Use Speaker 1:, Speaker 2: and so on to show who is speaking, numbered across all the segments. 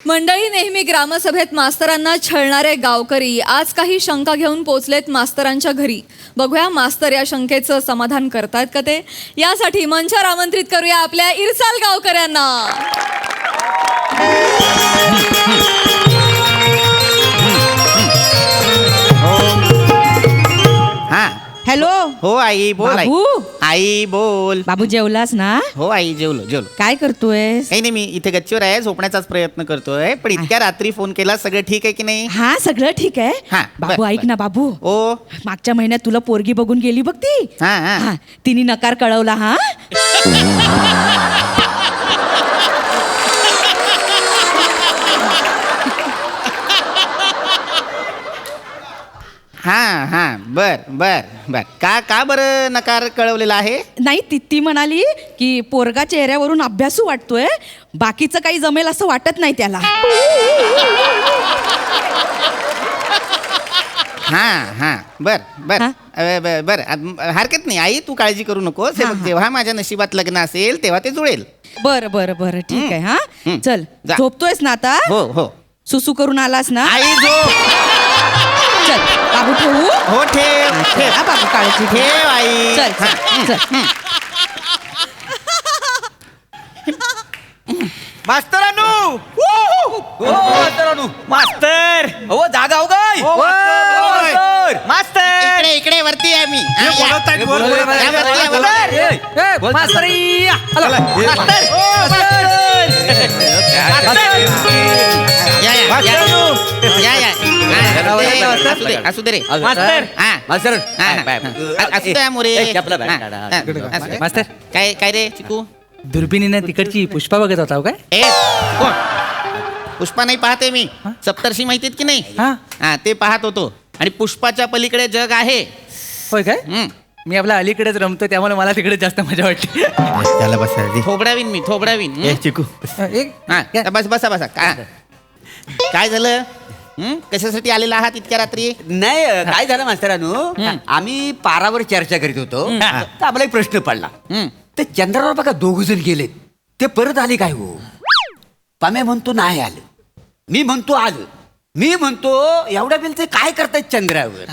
Speaker 1: मंडळी, नेहमी ग्रामसभेत मास्तरांना छळणारे गावकरी आज काही शंका घेऊन पोचलेत मास्तरांच्या घरी. बघूया मास्तर या शंकेचं समाधान करतायत का ते. यासाठी मंचावर आमंत्रित करूया आपल्या इरसाल गावकऱ्यांना.
Speaker 2: हॅलो.
Speaker 3: हो आई बोल.
Speaker 2: बाबू.
Speaker 3: आई बोल.
Speaker 2: बाबू जेवलास ना?
Speaker 3: हो आई जेवलो.
Speaker 2: काय करतोय?
Speaker 3: काही नाही, मी इथे गच्चीवर आहे, झोपण्याचाच प्रयत्न करतोय. पण इतक्या रात्री फोन केला, सगळं ठीक आहे की नाही?
Speaker 2: हा, सगळं ठीक आहे.
Speaker 3: हा,
Speaker 2: बाबू
Speaker 3: बर,
Speaker 2: ऐक ना बाबू.
Speaker 3: ओ
Speaker 2: मागच्या महिन्यात तुला पोरगी बघून गेली बघ ती.
Speaker 3: हा हा
Speaker 2: हा, तिने नकार कळवला. हा
Speaker 3: हा हा बर बर बर. का बरं नकार कळवलेला आहे?
Speaker 2: नाही, ती म्हणाली की पोरगा चेहऱ्यावरून अभ्यासू वाटतोय, बाकीचं काही जमेल असं वाटत नाही त्याला.
Speaker 3: हा हा बर बर
Speaker 2: हा?
Speaker 3: बर. हरकत नाही आई, तू काळजी करू नकोस. हे बघ, जेव्हा माझ्या नशिबात लग्न असेल तेव्हा ते जुळेल.
Speaker 2: बरं बरं बरं, ठीक आहे. हा चल,
Speaker 3: जा.
Speaker 2: झोपतोयस ना आता?
Speaker 3: हो हो
Speaker 2: सुसू करून आलास ना?
Speaker 3: आई झोप.
Speaker 2: चल बाबू, ठेवू?
Speaker 3: हो ठेव ठेव
Speaker 2: हा बाबू, काळजी घे.
Speaker 3: ठेव आई.
Speaker 2: चल
Speaker 3: हा,
Speaker 2: चल.
Speaker 4: मास्तरानू मास्तरानू मास्तर हो जागा हो गाय मास्तर
Speaker 3: इकडे इकडे वरती आहे मी. हा, या.
Speaker 4: बोलवतायत, बोल,
Speaker 3: या,
Speaker 4: बोल,
Speaker 3: या, वरती या,
Speaker 4: बोल,
Speaker 3: वरती.
Speaker 4: बोल. मास्तर या. हॅलो, मास्तर
Speaker 3: या, या, या, या. हा, असू दे, असू दे रे.
Speaker 4: मास्तर
Speaker 3: हा.
Speaker 4: मास्तर
Speaker 3: हा, हा. असू द्या मोरे. हा, हा, असू दे.
Speaker 5: मास्तर
Speaker 3: काय काय रे चिकू?
Speaker 5: दुर्बिणीने तिकडची पुष्पा बघत होता हो काय?
Speaker 3: ए कोण? पुष्पा नाही पाहते मी. सप्तर्षी माहितीत की नाही?
Speaker 5: हा.
Speaker 3: हा, ते पाहत होतो. आणि पुष्पाच्या पलीकडे जग आहे.
Speaker 5: होय काय?
Speaker 3: हम्म.
Speaker 5: मी आपल्या अलीकडेच रमतो, त्यामुळे मला तिकडे जास्त मजा वाटते.
Speaker 4: त्याला बसा
Speaker 3: थोबडावीन मी, थोबडावीन. हम्म.
Speaker 4: चिकू
Speaker 5: एक
Speaker 3: हा, बसा बसा. काय झालं? कशासाठी आलेला आहात इतक्या रात्री?
Speaker 6: नाही काय झालं मास्तरानू, आम्ही पारावर चर्चा करीत होतो, तर आम्हाला एक प्रश्न पडला.
Speaker 3: हम्म.
Speaker 6: ते चंद्रावर बघा 2 जण गेलेत, ते परत आले काय हो? पाम्या म्हणतो नाही आलं, मी म्हणतो आलं, मी म्हणतो एवढ्या बिल ते काय करतायत चंद्रावर?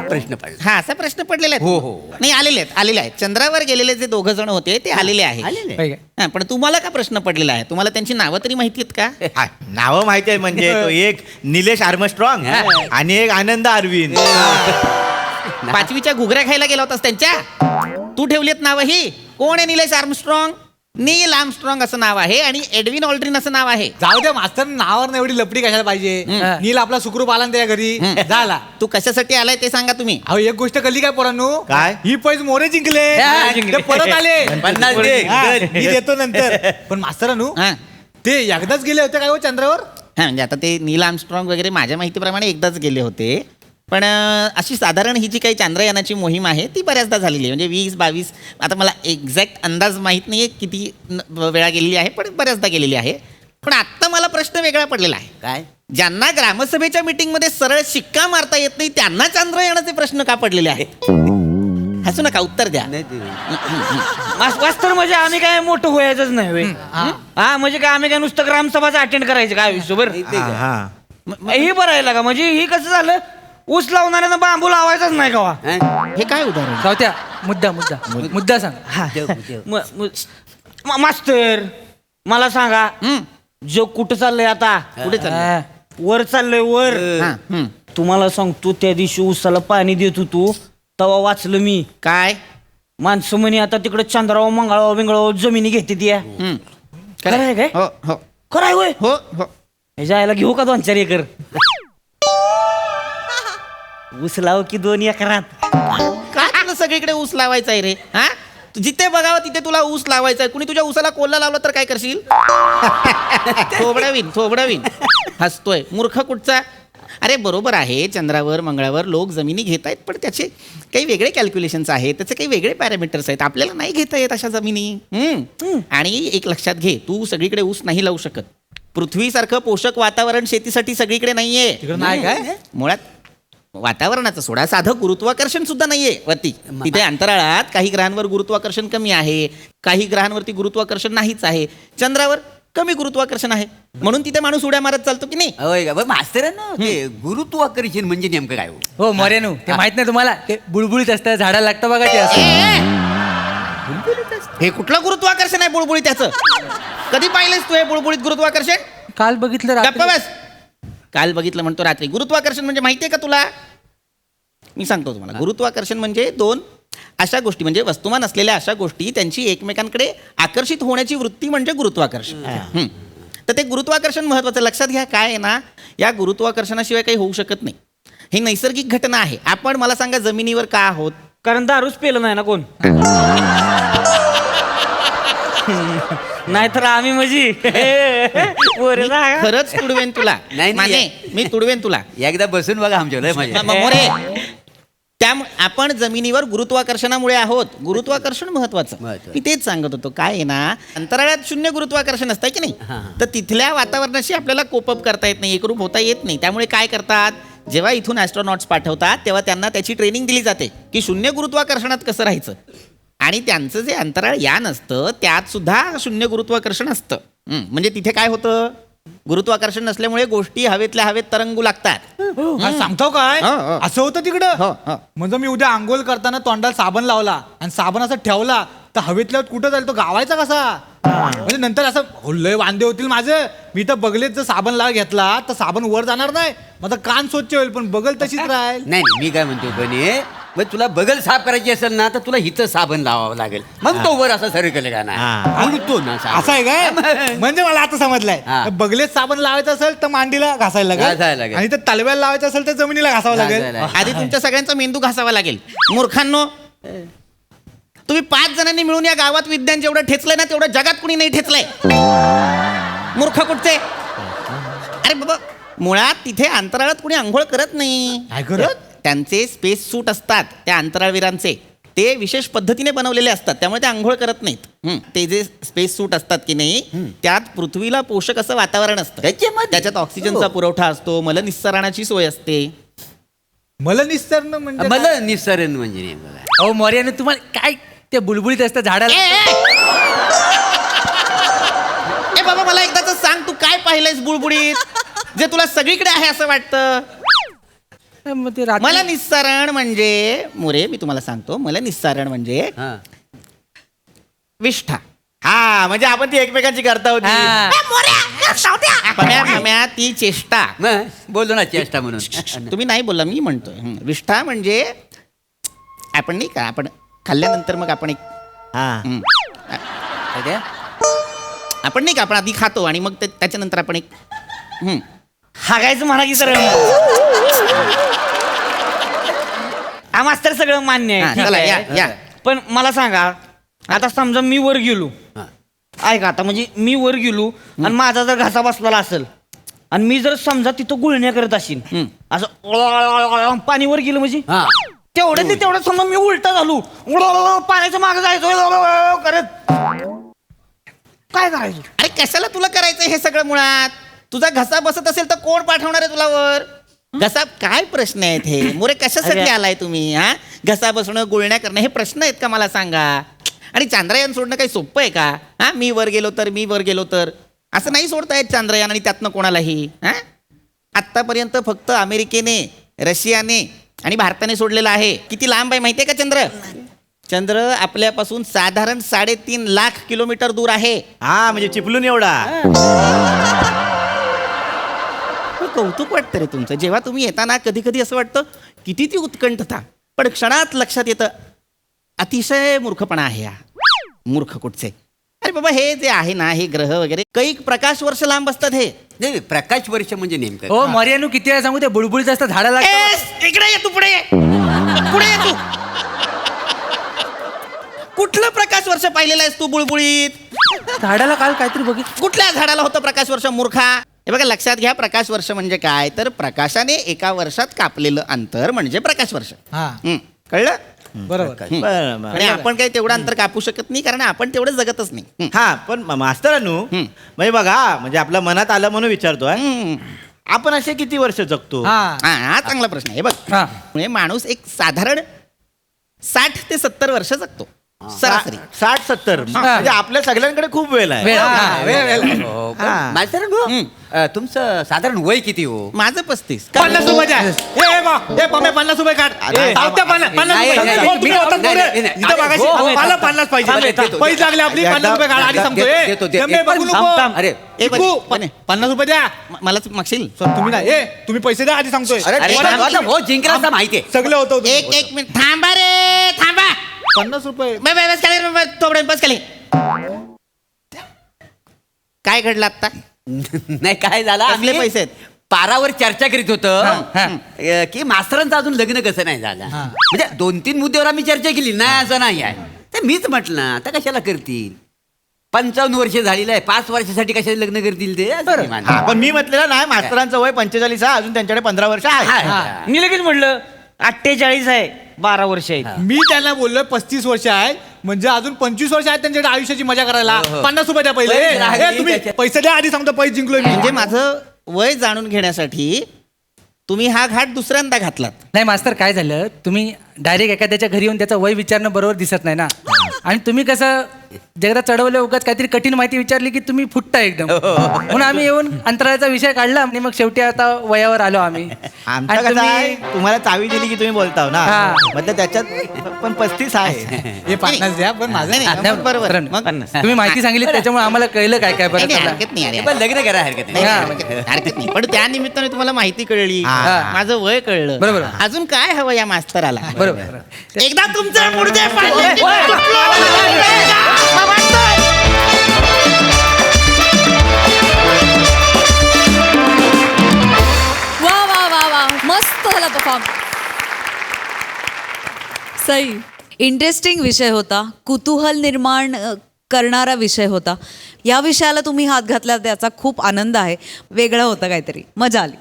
Speaker 6: प्रश्न पडला.
Speaker 3: हा, असा प्रश्न पडलेला आहे.
Speaker 6: हो, हो.
Speaker 3: नाही, आलेले आहेत. चंद्रावर गेलेले जे 2 जण होते ते आलेले आहेत.
Speaker 6: आलेले?
Speaker 5: होय काय?
Speaker 3: हा, पण तुम्हाला का प्रश्न पडलेला आहे? तुम्हाला त्यांची नावं तरी माहिती आहेत का?
Speaker 4: नाव माहिती आहे म्हणजे तो एक निलेश आर्मस्ट्रॉंग आणि एक आनंद अरविंद.
Speaker 3: 5वीच्या घुगऱ्या खायला गेला होतास त्यांच्या? तू ठेवलीत नावं ही? कोण आहे निलेश आर्मस्ट्रॉंग? नील आर्मस्ट्रॉंग असं नाव आहे आणि एडविन ऑल्ड्रिन असं नाव आहे.
Speaker 7: जाऊ द्या मास्तर, नावावर एवढी लपडी कशाला पाहिजे? नील आपला सुखरूप आला ना त्या घरी झाला.
Speaker 3: तू कशासाठी आलाय ते सांगा तुम्ही.
Speaker 7: अहो, एक गोष्ट कळली काय पोरांनो?
Speaker 4: काय?
Speaker 7: ही पैज मोरे जिंकले,
Speaker 5: जिंकले.
Speaker 7: ते परत आले.
Speaker 4: 50 दे.
Speaker 7: हा, मी देतो नंतर. पण मास्तरानू,
Speaker 3: हा
Speaker 7: ते एकदाच गेले होते काय हो चंद्रावर?
Speaker 3: हा, म्हणजे आता ते नील आर्मस्ट्रॉंग वगैरे माझ्या माहितीप्रमाणे एकदाच गेले होते. पण अशी साधारण ही जी काही चांद्रयानाची मोहीम आहे ती बऱ्याचदा झालेली आहे. म्हणजे 20-22, आता मला एक्झॅक्ट अंदाज माहीत नाही आहे किती वेळा गेलेली आहे, पण बऱ्याचदा गेलेली आहे. पण आत्ता मला प्रश्न वेगळा पडलेला आहे.
Speaker 6: काय?
Speaker 3: ज्यांना ग्रामसभेच्या मीटिंगमध्ये सरळ शिक्का मारता येत नाही त्यांना चांद्रयानाचे प्रश्न का पडलेले आहेत? हसू नका, उत्तर द्या.
Speaker 6: नाही ते-
Speaker 8: मास्तर म्हणजे आम्ही काय मोठं व्हायचंच नाही होय. हा, म्हणजे काय आम्ही काय नुसतं ग्रामसभाच अटेंड करायचं काय विश्वभर? ही बरं आहे का? म्हणजे ही कसं झालं, ऊस लावणाऱ्यांना बांबू लावायचाच नाही का?
Speaker 3: हे काय उदाहरण?
Speaker 5: जाऊ त्या, मुद्दा सांग. हा.
Speaker 8: मास्तर मला सांगा, जो कुठं चाललंय आता?
Speaker 3: कुठे चाललंय?
Speaker 5: हा.
Speaker 8: वर चाललंय वर.
Speaker 3: हा,
Speaker 8: तुम्हाला सांगतो, त्या दिवशी ऊसाला पाणी देत होतो तेव्हा वाचलं मी.
Speaker 3: काय?
Speaker 8: माणसं म्हणे आता तिकडे चंद्रावर मंगळावर बिंगळावर जमिनी घेते ती. खरं आहे काय?
Speaker 3: हो हो
Speaker 8: खरं आहे होय?
Speaker 3: हो हो.
Speaker 8: ह्याच्या आईला घेऊ का 2-4 एकर? ऊस लाव की 2 एकरात?
Speaker 3: काय तुला सगळीकडे ऊस लावायचा आहे रे? हा, तू जिथे बघावं तिथे तुला ऊस लावायचा आहे. कुणी तुझ्या ऊसाला कोल्हा लावला तर काय करशील? थोबडावीन. हसतोय मूर्ख कुठचा. अरे बरोबर आहे, चंद्रावर मंगळावर लोक जमिनी घेत आहेत, पण त्याचे काही वेगळे कॅल्क्युलेशन्स आहेत, त्याचे काही वेगळे पॅरामीटर्स आहेत. आपल्याला नाही घेता येत अशा जमिनी. आणि एक लक्षात घे, तू सगळीकडे ऊस नाही लावू शकत. पृथ्वीसारखं पोषक वातावरण शेतीसाठी सगळीकडे नाहीये.
Speaker 7: नाही काय?
Speaker 3: मुळात वातावरणाचं सोडा, साधं गुरुत्वाकर्षण सुद्धा नाहीये वरती. तिथे अंतराळात काही ग्रहांवर गुरुत्वाकर्षण कमी आहे, काही ग्रहांवरती गुरुत्वाकर्षण नाहीच आहे. चंद्रावर कमी गुरुत्वाकर्षण आहे म्हणून तिथे माणूस उड्या मारत चालतो की नाही.
Speaker 6: होय का? मास्तरांनो ते गुरुत्वाकर्षण म्हणजे नेमकं काय हो?
Speaker 5: हो मोर्यानू ते माहित नाही तुम्हाला ते बुळबुळीत असतं झाडाला लागतं बघा ते असं.
Speaker 3: हे कुठलं गुरुत्वाकर्षण आहे बुळबुळीत त्याचं? कधी पाहिलंस तू हे बुळबुळीत गुरुत्वाकर्षण?
Speaker 5: काल बघितलं
Speaker 3: गप्प
Speaker 5: रात्री.
Speaker 3: बस. काल बघितलं म्हणतो रात्री. गुरुत्वाकर्षण म्हणजे माहितीये का तुला? मी सांगतो तुम्हाला. गुरुत्वाकर्षण म्हणजे दोन अशा गोष्टी म्हणजे वस्तुमान असलेल्या अशा गोष्टी त्यांची एकमेकांकडे आकर्षित होण्याची वृत्ती म्हणजे गुरुत्वाकर्षण. तर ते गुरुत्वाकर्षण महत्वाचं लक्षात घ्या. काय आहे ना, या गुरुत्वाकर्षणाशिवाय काही होऊ शकत नाही. ही नैसर्गिक घटना आहे. आपण मला सांगा जमिनीवर का आहोत?
Speaker 8: कारण दारूच पेलं नाही ना कोण. नाहीतर आम्ही म्हणजे
Speaker 3: खरंच तुडवेन तुला.
Speaker 6: नाही,
Speaker 3: माने, मी तुडवेन तुला.
Speaker 6: एकदा बसून बघा आमच्या लय मजा.
Speaker 3: मोरे त्यामुळे आपण जमिनीवर गुरुत्वाकर्षणामुळे आहोत. गुरुत्वाकर्षण महत्वाचं. मी तेच सांगत होतो. काय आहे ना, अंतराळात शून्य गुरुत्वाकर्षण असतं की नाही, तर तिथल्या वातावरणाशी आपल्याला कोपअप करता येत नाही, एकरूप होता येत नाही. त्यामुळे काय करतात, जेव्हा इथून ॲस्ट्रॉनॉट्स पाठवतात तेव्हा त्यांना त्याची ट्रेनिंग दिली जाते की शून्य गुरुत्वाकर्षणात कसं राहायचं. आणि त्यांचं जे अंतराळ यान असतं त्यात सुद्धा शून्य गुरुत्वाकर्षण असतं. म्हणजे तिथे काय होतं, गुरुत्वाकर्षण नसल्यामुळे गोष्टी हवेतल्या हवेत तरंगू लागतात.
Speaker 7: हा, सांगतो काय
Speaker 3: हो, हो.
Speaker 7: असं होतं
Speaker 3: हो,
Speaker 7: तिकडं.
Speaker 3: हो.
Speaker 7: म्हणजे मी उद्या आंघोळ करताना तोंडाला साबण लावला आणि साबण असं ठेवला तर हवेतल्या कुठं जाईल तो गावायचा कसा. म्हणजे नंतर असं लय वांदे होतील माझं. मी तर बगलेत जर साबण लावा घेतला तर साबण वर जाणार नाही, माझा कान स्वच्छ होईल पण बगल तशीच राहील.
Speaker 6: नाही नाही, मी काय म्हणतो बने, मग तुला बगल साफ करायची असेल ना तर तुला हिचं साबण लावावं लागेल, मग तो वर असा सरकल का ना उडतो ना साबण.
Speaker 7: असं आहे काय? म्हणजे मला आता समजलंय.
Speaker 6: हा.
Speaker 7: बगलेत साबण लावायचं असेल तर मांडीला घासायला
Speaker 6: घासायला
Speaker 7: लागेल
Speaker 6: लागेल.
Speaker 7: आणि तर तलव्याला लावायचं असेल तर जमिनीला घासावं लागेल.
Speaker 6: घासायला.
Speaker 3: आधी तुमच्या सगळ्यांचा मेंदू घासावा लागेल. मूर्खांनो, तुम्ही 5 जणांनी मिळून या गावात विज्ञान जेवढं ठेचलंय ना तेवढं जगात कुणी नाही ठेचलंय. मूर्ख कुठचे. अरे बाबा, मुळात तिथे अंतराळात कुणी आंघोळ करत नाही.
Speaker 7: काय करत?
Speaker 3: त्यांचे स्पेस सूट असतात त्या अंतराळवीरांचे, ते विशेष पद्धतीने बनवलेले असतात त्यामुळे ते आंघोळ करत नाहीत. ते जे स्पेस सूट असतात की नाही त्यात पृथ्वीला पोषक असं वातावरण असतं. त्याच्यात ऑक्सिजनचा पुरवठा असतो, मलनिस्सरणाची सोय असते.
Speaker 7: मला निस्तरण म्हणजे
Speaker 6: मला निसरण म्हणजे नेमकं काय?
Speaker 5: हो मोर्यानू तुम्हाला काय ते बुलबुलीत असतं झाडाला.
Speaker 3: ए बाबा, मला एकदाच सांग, तू काय पाहिलंयस बुळबुळीत जे तुला सगळीकडे आहे असं वाटतं?
Speaker 5: मग ते रात्री-
Speaker 3: मला निस्सारण म्हणजे, मोरे मी तुम्हाला सांगतो, मला निस्सारण म्हणजे
Speaker 6: हा.
Speaker 3: विष्ठा.
Speaker 4: हा, म्हणजे आपण ती एकमेकांची करता होती.
Speaker 5: हा.
Speaker 3: पम्या ती चेष्टा.
Speaker 6: मग बोललो ना चेष्टा म्हणून.
Speaker 3: तुम्ही नाही बोलला, मी म्हणतोय. विष्ठा म्हणजे आपण नाही का, आपण खाल्ल्यानंतर मग आपण एक
Speaker 4: हा.
Speaker 3: काय ते? आपण नाही का, आपण आधी खातो आणि मग त्याच्यानंतर आपण एक
Speaker 8: हागायचं म्हणा की सर. हा मास्तर सगळं मान्य
Speaker 3: हा,
Speaker 8: आहे, ठीक
Speaker 3: चला,
Speaker 8: आहे.
Speaker 3: या.
Speaker 8: पण मला सांगा, आता समजा मी वर गेलो, ऐका आता, म्हणजे मी वर गेलो आणि माझा जर घासा बसलेला असेल आणि मी जर समजा तिथं गुळण्या करत असेल, असं पाणी वर गेलं म्हणजे
Speaker 6: हा.
Speaker 8: तेवढं समजा मी उलटा झालो, पाण्याच्या मागे जायचो करत, काय करायचं?
Speaker 3: अरे कशाला तुला करायचं हे सगळं? मुळात तुझा घसा बसत असेल तर कोण पाठवणार आहे तुला वर? घसा काय प्रश्न आहेत हे? मोरे कशासाठी
Speaker 8: अरे.
Speaker 3: आलाय तुम्ही? हा, घसा बसणं, गुळण्या करणं हे प्रश्न आहेत का मला सांगा? आणि चांद्रयान सोडणं काही सोपं आहे का? हा, मी वर गेलो तर असं नाही सोडता येत चांद्रयान आणि त्यातनं कोणालाही. हा, आत्तापर्यंत फक्त अमेरिकेने, रशियाने आणि भारताने सोडलेलं आहे. किती लांब आहे माहितीये का चंद्र? चंद्र आपल्यापासून साधारण 3.5 लाख किलोमीटर दूर आहे.
Speaker 4: हा, म्हणजे चिपलून एवढा.
Speaker 3: कौतुक वाटतं रे तुमचं. जेव्हा तुम्ही येताना कधी कधी असं वाटतं किती ती उत्कंठता, पण क्षणात लक्षात येतं अतिशय मूर्खपणा आहे हा. मूर्ख कुठचे. अरे बाबा, हे जे आहे ना, हे ग्रह वगैरे कैक प्रकाश वर्ष लांब असतात. हे
Speaker 6: नाही प्रकाश वर्ष म्हणजे नेमकं
Speaker 5: हो मोर्यानू किती वेळा सांगू ते बुळबुळीत असतं झाडाला लागतं.
Speaker 3: इकडे ये, तू पुढे ये, पुढे ये तू. कुठलं प्रकाश वर्ष पाहिलेलं आहेस तू बुळबुळीत?
Speaker 5: झाडाला काल काहीतरी बघितलं.
Speaker 3: कुठल्या झाडाला होतं प्रकाश वर्ष, मूर्खा? हे बघा, लक्षात घ्या, प्रकाश वर्ष म्हणजे काय, तर प्रकाशाने एका वर्षात कापलेलं अंतर म्हणजे प्रकाश वर्ष.
Speaker 7: हा,
Speaker 3: कळलं?
Speaker 7: बरोबर.
Speaker 4: बरं, बरं.
Speaker 3: आणि आपण काही तेवढं अंतर कापू शकत नाही कारण आपण तेवढं जगतच नाही.
Speaker 4: हा, पण मास्तरानू म्हणजे बघा, म्हणजे आपल्या मनात आलं म्हणून विचारतोय, आपण असे किती वर्ष जगतो?
Speaker 7: हा,
Speaker 3: हा चांगला प्रश्न आहे. बघ,
Speaker 5: हा.
Speaker 3: म्हणजे माणूस एक साधारण 60 ते 70 वर्ष जगतो. सरासरी
Speaker 4: 60-70 म्हणजे आपल्या सगळ्यांकडे खूप वेळ आहे
Speaker 5: वेळ, हा,
Speaker 6: हो का? मास्तरांनो, तुमचं साधारण वय किती हो?
Speaker 3: माझं 35.
Speaker 7: 50 रुपये द्या. ए पम्या 50 रुपये काढ.
Speaker 4: अरे,
Speaker 7: सावत्या 50
Speaker 6: नाही,
Speaker 7: रुपये.
Speaker 6: नाही,
Speaker 7: हो, तुम्ही
Speaker 6: नाही,
Speaker 7: होतात
Speaker 6: नाही,
Speaker 7: पुढे.
Speaker 6: नाही, नाही,
Speaker 7: इथं मागाशी
Speaker 6: हो, हो,
Speaker 7: मला 50 पाहिजे.
Speaker 6: देतो.
Speaker 7: पैसे लागले आपली 50 रुपये काढ. आधी सांगतो
Speaker 6: देतो, देतो.
Speaker 7: 50
Speaker 6: अरे,
Speaker 7: रुपये द्या.
Speaker 3: मलाच मागशील
Speaker 7: तुम्ही नाही तुम्ही पैसे द्या आधी सांगतोय.
Speaker 6: अरे, आता हो जिंकला असं माहितीये.
Speaker 7: सगळे होतं
Speaker 3: एक मिनिट थांबा रे थांबा
Speaker 7: 50 रुपये.
Speaker 3: बस खाली तोपर्यंत बस खाली. काय घडलं आता?
Speaker 6: नाही काय झालं,
Speaker 3: कसले
Speaker 6: आम्ही
Speaker 3: पैसे आहेत?
Speaker 6: पारावर चर्चा करीत होतं की मास्तरांचं अजून लग्न कसं नाही झालं. म्हणजे 2-3 मुद्द्यावर आम्ही चर्चा केली, नाही असं नाही आहे. तर मीच म्हटलं आता कशाला करतील, 55 वर्ष झालेलं आहे, 5 वर्षासाठी कशाला लग्न करतील ते असं मी मानतो.
Speaker 4: पण मी म्हटलेलं नाही मास्तरांचं वय 45 आहे, अजून त्यांच्याकडे 15 वर्ष आहे.
Speaker 6: आहे.
Speaker 8: मी लगेच म्हटलं 48 आहे, 12 वर्ष आहेत.
Speaker 7: मी त्यांना बोललोय 35 वर्ष आहेत म्हणजे अजून 25 वर्ष आहेत त्यांच्याकडे आयुष्याची मजा करायला. 50 रुपये द्या पहिले.
Speaker 6: पैसे राहिले
Speaker 7: ए, तुम्ही
Speaker 6: त्याच्यात.
Speaker 7: पैसे द्या आधी सांगतो. पैसे जिंकलोय मी.
Speaker 3: म्हणजे माझं वय जाणून घेण्यासाठी तुम्ही हा घाट दुसऱ्यांदा घातलात.
Speaker 5: नाही मास्तर, काय झालं, तुम्ही डायरेक्ट एखाद्याच्या घरी येऊन त्याचं वय विचारणं बरोबर दिसत नाही ना. आणि तुम्ही कसं जगदा चढवलं उगाच काहीतरी कठीण माहिती विचारली की तुम्ही फुटता एकदम. म्हणून आम्ही येऊन अंतराळाचा विषय काढला आणि मग शेवटी आता वयावर आलो आम्ही.
Speaker 4: आमचं
Speaker 5: आणि
Speaker 4: कसं आहे,
Speaker 5: तुम्ही
Speaker 4: तुम्हाला चावी दिली की तुम्ही बोलताव ना,
Speaker 5: हा.
Speaker 4: म्हणजे त्याच्यात पण 35 आहे.
Speaker 7: हे 50 द्या पण माझं
Speaker 3: नाही,
Speaker 7: नाही.
Speaker 3: नाही, बरोबर.
Speaker 5: मित्रांनो,
Speaker 3: मग
Speaker 5: तुम्ही माहिती सांगितली त्याच्यामुळे आम्हाला कळलं काय काय
Speaker 3: नाही,
Speaker 5: बरं
Speaker 3: नाही,
Speaker 5: झालं.
Speaker 3: हरकत नाही अरे.
Speaker 6: पण लग्न करा हरकत नाही.
Speaker 3: नाही, हरकत नाही. पण त्या निमित्ताने तुम्हाला माहिती कळली,
Speaker 4: हा.
Speaker 3: माझं वय कळलं.
Speaker 5: बरोबर.
Speaker 3: अजून काय हवं या मास्तराला?
Speaker 5: बरोबर.
Speaker 3: एकदा तुमचं पुढचे पाहिजे.
Speaker 1: वा वा वा वा मस्त झाला परफॉर्म. सई.
Speaker 9: इंटरेस्टिंग विषय होता, कुतूहल निर्माण करणारा विषय होता. या विषयाला तुम्ही हात घातला त्याचा खूप आनंद आहे. वेगळं होतं काहीतरी, मजा आली.